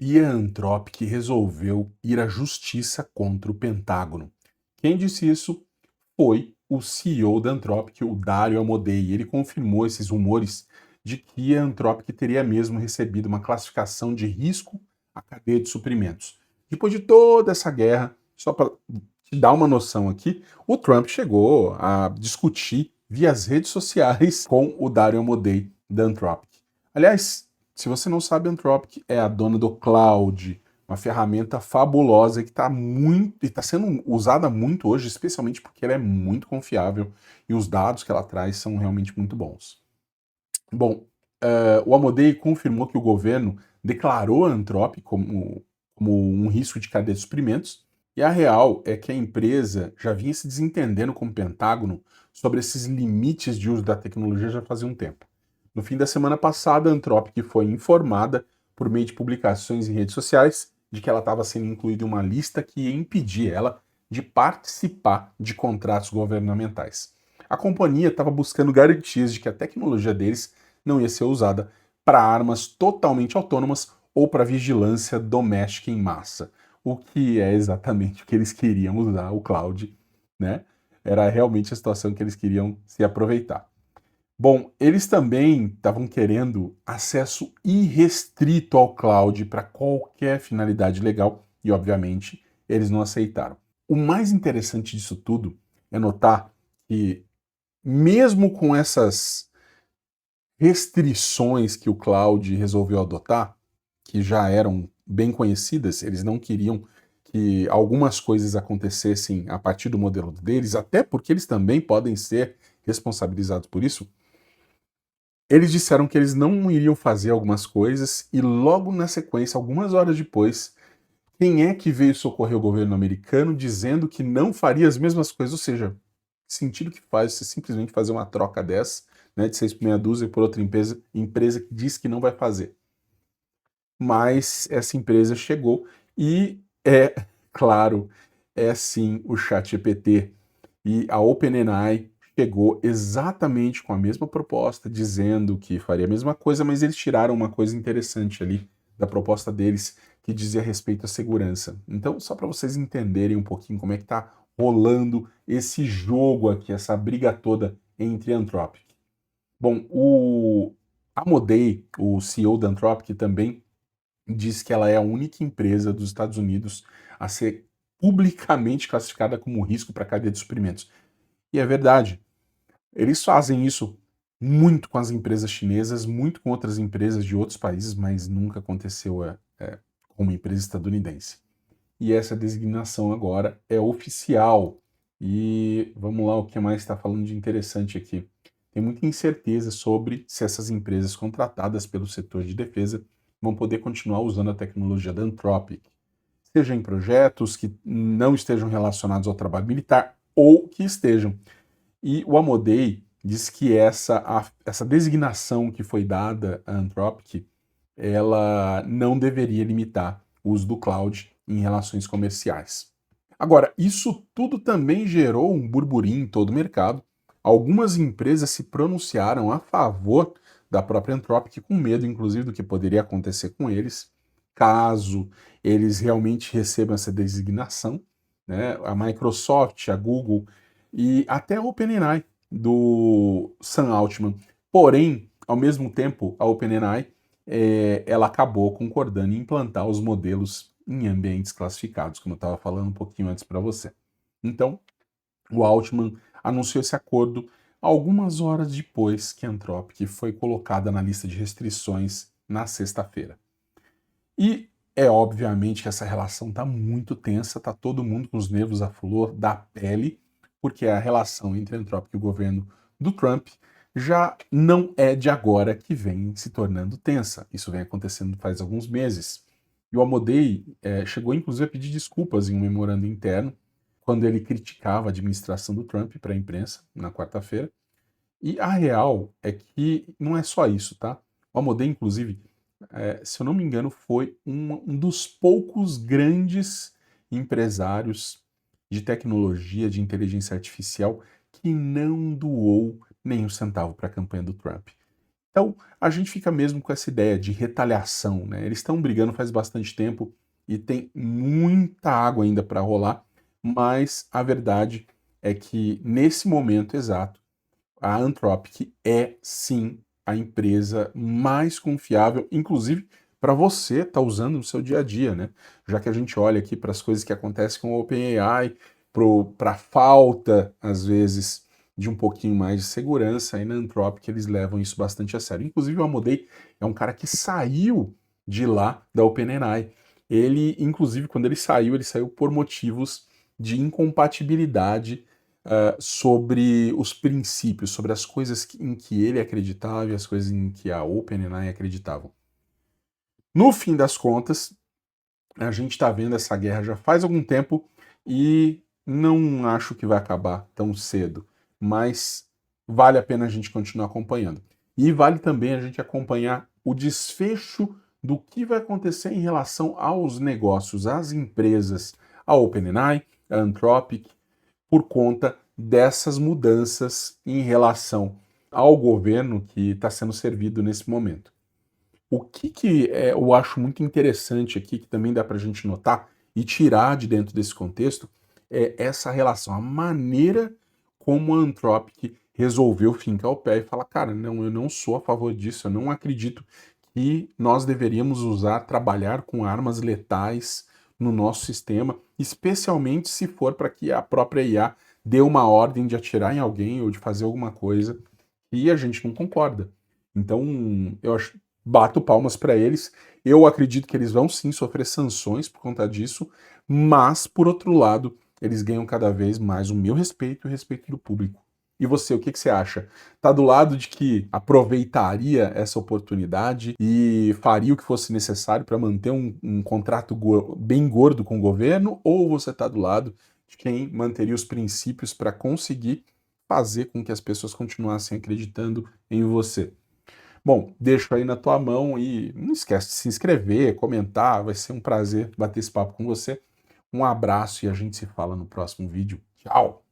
E a Anthropic resolveu ir à justiça contra o Pentágono. Quem disse isso foi o CEO da Anthropic, o Dario Amodei. Ele confirmou esses rumores de que a Anthropic teria mesmo recebido uma classificação de risco à cadeia de suprimentos. Depois de toda essa guerra, só para te dar uma noção aqui, o Trump chegou a discutir via as redes sociais com o Dario Amodei da Anthropic. Aliás, se você não sabe, a Anthropic é a dona do Cloud, uma ferramenta fabulosa que está muito e está sendo usada muito hoje, especialmente porque ela é muito confiável e os dados que ela traz são realmente muito bons. Bom, o Amodei confirmou que o governo declarou a Anthropic como um risco de cadeia de suprimentos, e a real é que a empresa já vinha se desentendendo com o Pentágono sobre esses limites de uso da tecnologia já fazia um tempo. No fim da semana passada, a Anthropic foi informada, por meio de publicações em redes sociais, de que ela estava sendo incluída em uma lista que ia impedir ela de participar de contratos governamentais. A companhia estava buscando garantias de que a tecnologia deles não ia ser usada para armas totalmente autônomas ou para vigilância doméstica em massa, o que é exatamente o que eles queriam usar o cloud, né? Era realmente a situação que eles queriam se aproveitar. Bom, eles também estavam querendo acesso irrestrito ao cloud para qualquer finalidade legal e, obviamente, eles não aceitaram. O mais interessante disso tudo é notar que, mesmo com essas restrições que o cloud resolveu adotar, que já eram bem conhecidas, eles não queriam que algumas coisas acontecessem a partir do modelo deles, até porque eles também podem ser responsabilizados por isso. Eles disseram que eles não iriam fazer algumas coisas e logo na sequência, algumas horas depois, quem é que veio socorrer o governo americano dizendo que não faria as mesmas coisas? Ou seja, que sentido que faz você simplesmente fazer uma troca dessa, né, de 6 por meia dúzia por outra empresa que diz que não vai fazer? Mas essa empresa chegou e claro, é sim o ChatGPT. E a OpenAI chegou exatamente com a mesma proposta, dizendo que faria a mesma coisa, mas eles tiraram uma coisa interessante ali da proposta deles, que dizia respeito à segurança. Então, só para vocês entenderem um pouquinho como é que está rolando esse jogo aqui, essa briga toda entre Anthropic. Bom, o Amodei, o CEO da Anthropic, também diz que ela é a única empresa dos Estados Unidos a ser publicamente classificada como risco para a cadeia de suprimentos. E é verdade. Eles fazem isso muito com as empresas chinesas, muito com outras empresas de outros países, mas nunca aconteceu com uma empresa estadunidense. E essa designação agora é oficial. E vamos lá, o que mais está falando de interessante aqui? Tem muita incerteza sobre se essas empresas contratadas pelo setor de defesa vão poder continuar usando a tecnologia da Anthropic, seja em projetos que não estejam relacionados ao trabalho militar ou que estejam. E o Amodei diz que essa designação que foi dada à Anthropic, ela não deveria limitar o uso do cloud em relações comerciais. Agora, isso tudo também gerou um burburinho em todo o mercado. Algumas empresas se pronunciaram a favor da própria Anthropic, com medo, inclusive, do que poderia acontecer com eles, caso eles realmente recebam essa designação, né? A Microsoft, a Google e até a OpenAI do Sam Altman. Porém, ao mesmo tempo, a OpenAI ela acabou concordando em implantar os modelos em ambientes classificados, como eu estava falando um pouquinho antes para você. Então, o Altman anunciou esse acordo algumas horas depois que a Anthropic foi colocada na lista de restrições na sexta-feira. E é obviamente que essa relação está muito tensa, está todo mundo com os nervos à flor da pele, porque a relação entre a Anthropic e o governo do Trump já não é de agora que vem se tornando tensa. Isso vem acontecendo faz alguns meses. E o Amodei chegou inclusive a pedir desculpas em um memorando interno, quando ele criticava a administração do Trump para a imprensa na quarta-feira. E a real é que não é só isso, tá? O Amodei, inclusive, se eu não me engano, foi um dos poucos grandes empresários de tecnologia, de inteligência artificial, que não doou nenhum centavo para a campanha do Trump. Então, a gente fica mesmo com essa ideia de retaliação, né? Eles estão brigando faz bastante tempo e tem muita água ainda para rolar, mas a verdade é que nesse momento exato, a Anthropic é sim a empresa mais confiável, inclusive para você estar usando no seu dia a dia, né? Já que a gente olha aqui para as coisas que acontecem com o OpenAI, para a falta, às vezes, de um pouquinho mais de segurança, aí na Anthropic eles levam isso bastante a sério. Inclusive, o Amodei é um cara que saiu de lá da OpenAI. Ele, inclusive, quando ele saiu por motivos de incompatibilidade sobre os princípios, sobre as coisas em que ele acreditava e as coisas em que a OpenAI acreditavam. No fim das contas, a gente está vendo essa guerra já faz algum tempo e não acho que vai acabar tão cedo, mas vale a pena a gente continuar acompanhando. E vale também a gente acompanhar o desfecho do que vai acontecer em relação aos negócios, às empresas, a OpenAI, a Anthropic, por conta dessas mudanças em relação ao governo que está sendo servido nesse momento. O que eu acho muito interessante aqui, que também dá para a gente notar e tirar de dentro desse contexto, é essa relação, a maneira como a Anthropic resolveu fincar o pé e falar, cara, não, eu não sou a favor disso, eu não acredito que nós deveríamos trabalhar com armas letais no nosso sistema, especialmente se for para que a própria IA dê uma ordem de atirar em alguém ou de fazer alguma coisa e a gente não concorda. Então, eu acho, bato palmas para eles. Eu acredito que eles vão sim sofrer sanções por conta disso, mas, por outro lado, eles ganham cada vez mais o meu respeito e o respeito do público. E você, o que você acha? Tá do lado de que aproveitaria essa oportunidade e faria o que fosse necessário para manter um contrato bem gordo com o governo? Ou você tá do lado de quem manteria os princípios para conseguir fazer com que as pessoas continuassem acreditando em você? Bom, deixo aí na tua mão e não esquece de se inscrever, comentar, vai ser um prazer bater esse papo com você. Um abraço e a gente se fala no próximo vídeo. Tchau!